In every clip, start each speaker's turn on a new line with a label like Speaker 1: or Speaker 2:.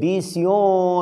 Speaker 1: 20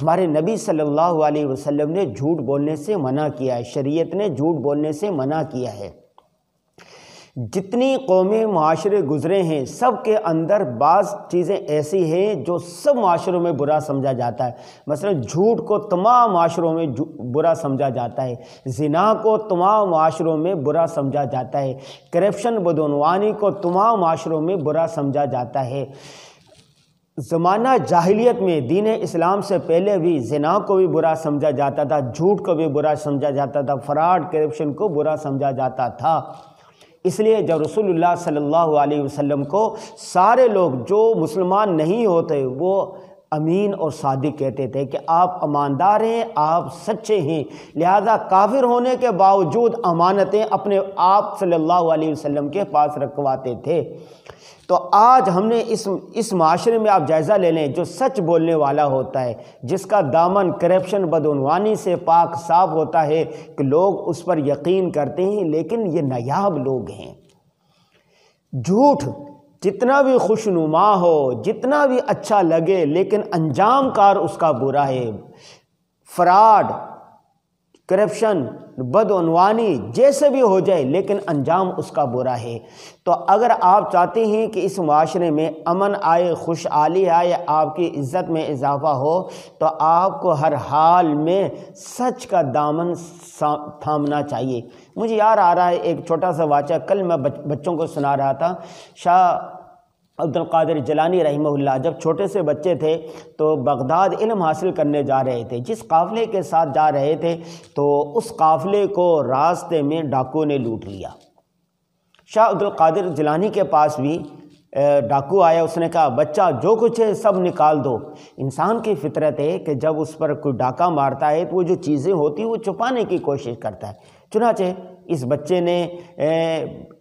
Speaker 1: ہمارے نبی صلی اللہ علیہ وسلم نے جھوٹ بولنے سے منع کیا ہے، شریعت نے جھوٹ بولنے سے منع کیا ہے۔ جتنی قومیں معاشرے گزرے ہیں سب کے اندر بعض چیزیں ایسی ہیں جو سب معاشروں میں برا سمجھا جاتا ہے۔ مثلا جھوٹ کو تمام معاشروں میں برا سمجھا جاتا ہے، زنا کو تمام معاشروں میں برا سمجھا جاتا ہے، کرپشن بدعنوانی کو تمام معاشروں میں برا سمجھا جاتا ہے۔ زمانہ جاہلیت میں دین اسلام سے پہلے بھی زنا کو بھی برا سمجھا جاتا تھا، جھوٹ کو بھی برا سمجھا جاتا تھا، فراڈ کرپشن کو برا سمجھا جاتا تھا۔ اس لیے جب رسول اللہ صلی اللہ علیہ وسلم کو سارے لوگ جو مسلمان نہیں ہوتے وہ امین اور صادق کہتے تھے کہ آپ اماندار ہیں، آپ سچے ہیں، لہذا کافر ہونے کے باوجود امانتیں اپنے آپ صلی اللہ علیہ وسلم کے پاس رکھواتے تھے۔ تو آج ہم نے اس معاشرے میں آپ جائزہ لے لیں، جو سچ بولنے والا ہوتا ہے، جس کا دامن کرپشن بدعنوانی سے پاک صاف ہوتا ہے کہ لوگ اس پر یقین کرتے ہیں، لیکن یہ نایاب لوگ ہیں۔ جھوٹ جتنا بھی خوشنما ہو، جتنا بھی اچھا لگے، لیکن انجام کار اس کا برا ہے۔ فراڈ، کرپشن، بدعنوانی جیسے بھی ہو جائے لیکن انجام اس کا برا ہے۔ تو اگر آپ چاہتے ہیں کہ اس معاشرے میں امن آئے، خوشحالی آئے، آپ کی عزت میں اضافہ ہو، تو آپ کو ہر حال میں سچ کا دامن تھامنا چاہیے۔ مجھے یاد آ رہا ہے ایک چھوٹا سا واقعہ، کل میں بچوں کو سنا رہا تھا۔ شاہ عبد القادر جیلانی رحمہ اللہ جب چھوٹے سے بچے تھے تو بغداد علم حاصل کرنے جا رہے تھے۔ جس قافلے کے ساتھ جا رہے تھے تو اس قافلے کو راستے میں ڈاکو نے لوٹ لیا۔ شاہ عبد القادر جیلانی کے پاس بھی ڈاکو آیا، اس نے کہا بچہ جو کچھ ہے سب نکال دو۔ انسان کی فطرت ہے کہ جب اس پر کوئی ڈاکہ مارتا ہے تو وہ جو چیزیں ہوتی ہیں وہ چھپانے کی کوشش کرتا ہے۔ چنانچہ اس بچے نے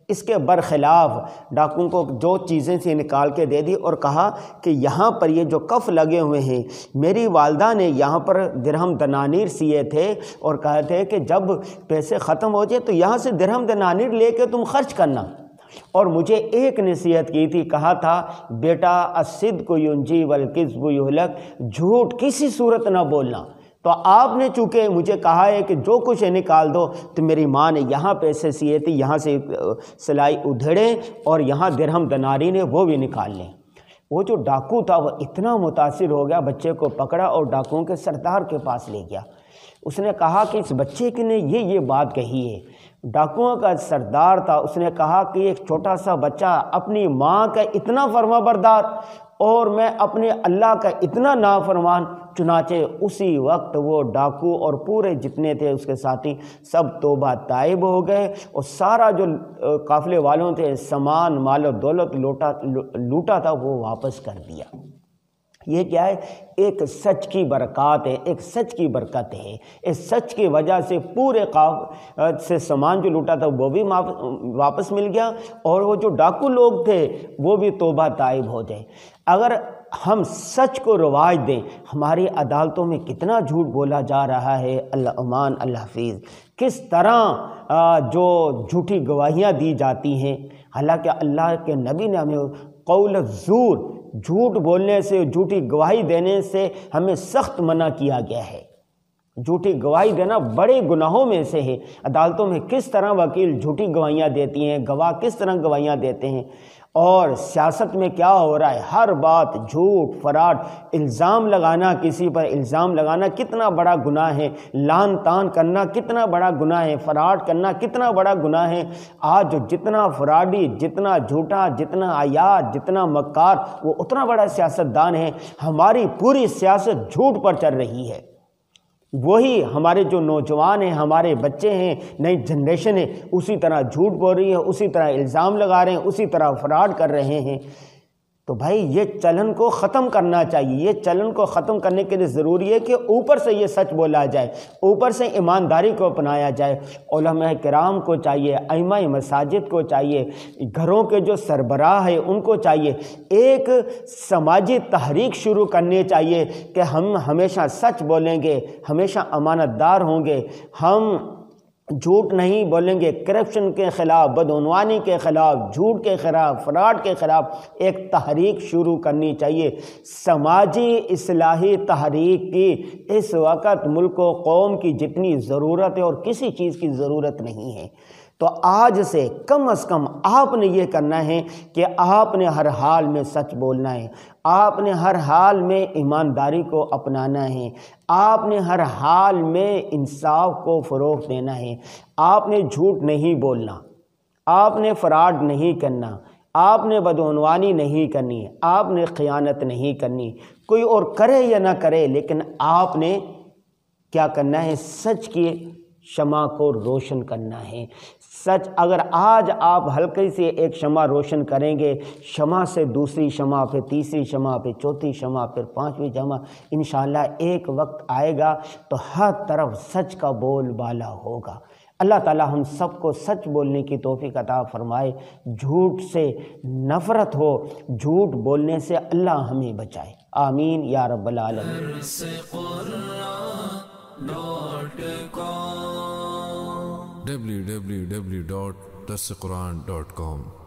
Speaker 1: اس کے برخلاف ڈاکوں کو جو چیزیں سے نکال کے دے دی اور کہا کہ یہاں پر یہ جو کف لگے ہوئے ہیں، میری والدہ نے یہاں پر درہم دنانیر سیے تھے اور کہا تھے کہ جب پیسے ختم ہو جائے تو یہاں سے درہم دنانیر لے کے تم خرچ کرنا۔ اور مجھے ایک نصیحت کی تھی، کہا تھا بیٹا الصدق ینجی والکذب یہلک، جھوٹ کسی صورت نہ بولنا۔ تو آپ نے چونکہ مجھے کہا ہے کہ جو کچھ ہے نکال دو، تو میری ماں نے یہاں پیسے سیے تھے، یہاں سے سلائی ادھیڑیں اور یہاں درہم دناری نے وہ بھی نکال لیں۔ وہ جو ڈاکو تھا وہ اتنا متاثر ہو گیا، بچے کو پکڑا اور ڈاکوؤں کے سردار کے پاس لے گیا۔ اس نے کہا کہ اس بچے کی نے یہ بات کہی ہے۔ ڈاکوؤں کا سردار تھا، اس نے کہا کہ ایک چھوٹا سا بچہ اپنی ماں کا اتنا فرما بردار اور میں اپنے اللہ کا اتنا نافرمان۔ چنانچہ اسی وقت وہ ڈاکو اور پورے جتنے تھے اس کے ساتھی سب توبہ تائب ہو گئے اور سارا جو قافلے والوں تھے سامان مال و دولت لوٹا تھا وہ واپس کر دیا۔ یہ کیا ہے؟ ایک سچ کی برکات ہے، ایک سچ کی برکت ہے۔ اس سچ کی وجہ سے پورے سے سامان جو لوٹا تھا وہ بھی واپس مل گیا اور وہ جو ڈاکو لوگ تھے وہ بھی توبہ تائب ہو جائے۔ اگر ہم سچ کو رواج دیں، ہماری عدالتوں میں کتنا جھوٹ بولا جا رہا ہے، اللہ امان اللہ حفیظ، کس طرح جو جھوٹی گواہیاں دی جاتی ہیں، حالانکہ اللہ کے نبی نے ہمیں قول الزور، جھوٹ بولنے سے، جھوٹی گواہی دینے سے ہمیں سخت منع کیا گیا ہے۔ جھوٹی گواہی دینا بڑے گناہوں میں سے ہے۔ عدالتوں میں کس طرح وکیل جھوٹی گواہیاں دیتی ہیں، گواہ کس طرح گواہیاں دیتے ہیں، اور سیاست میں کیا ہو رہا ہے، ہر بات جھوٹ، فراڈ، الزام لگانا، کسی پر الزام لگانا کتنا بڑا گناہ ہے، لان تان کرنا کتنا بڑا گناہ ہے، فراڈ کرنا کتنا بڑا گناہ ہے۔ آج جو جتنا فراڈی، جتنا جھوٹا، جتنا عیار، جتنا مکار، وہ اتنا بڑا سیاستدان ہے۔ ہماری پوری سیاست جھوٹ پر چل رہی ہے۔ وہی ہمارے جو نوجوان ہیں، ہمارے بچے ہیں، نئی جنریشن ہے، اسی طرح جھوٹ بول رہی ہے، اسی طرح الزام لگا رہے ہیں، اسی طرح فراڈ کر رہے ہیں۔ تو بھائی یہ چلن کو ختم کرنا چاہیے۔ یہ چلن کو ختم کرنے کے لیے ضروری ہے کہ اوپر سے یہ سچ بولا جائے، اوپر سے ایمانداری کو اپنایا جائے۔ علماء کرام کو چاہیے، ائمہ مساجد کو چاہیے، گھروں کے جو سربراہ ہیں ان کو چاہیے ایک سماجی تحریک شروع کرنی چاہیے کہ ہم ہمیشہ سچ بولیں گے، ہمیشہ امانت دار ہوں گے، ہم جھوٹ نہیں بولیں گے، کرپشن کے خلاف، بدعنوانی کے خلاف، جھوٹ کے خلاف، فراڈ کے خلاف ایک تحریک شروع کرنی چاہیے۔ سماجی اصلاحی تحریک کی اس وقت ملک و قوم کی جتنی ضرورت ہے اور کسی چیز کی ضرورت نہیں ہے۔ تو آج سے کم از کم آپ نے یہ کرنا ہے کہ آپ نے ہر حال میں سچ بولنا ہے، آپ نے ہر حال میں ایمانداری کو اپنانا ہے، آپ نے ہر حال میں انصاف کو فروغ دینا ہے، آپ نے جھوٹ نہیں بولنا، آپ نے فراڈ نہیں کرنا، آپ نے بدعنوانی نہیں کرنی، آپ نے خیانت نہیں کرنی، کوئی اور کرے یا نہ کرے لیکن آپ نے کیا کرنا ہے، سچ کی شمع کو روشن کرنا ہے۔ سچ اگر آج آپ ہلکی سے ایک شمع روشن کریں گے، شمع سے دوسری شمع، پھر تیسری شمع، پھر چوتھی شمع، پھر پانچویں شمع، انشاءاللہ ایک وقت آئے گا تو ہر طرف سچ کا بول بالا ہوگا۔ اللہ تعالی ہم سب کو سچ بولنے کی توفیق عطا فرمائے، جھوٹ سے نفرت ہو، جھوٹ بولنے سے اللہ ہمیں بچائے، آمین یا رب العالمین۔
Speaker 2: www.darsequran.com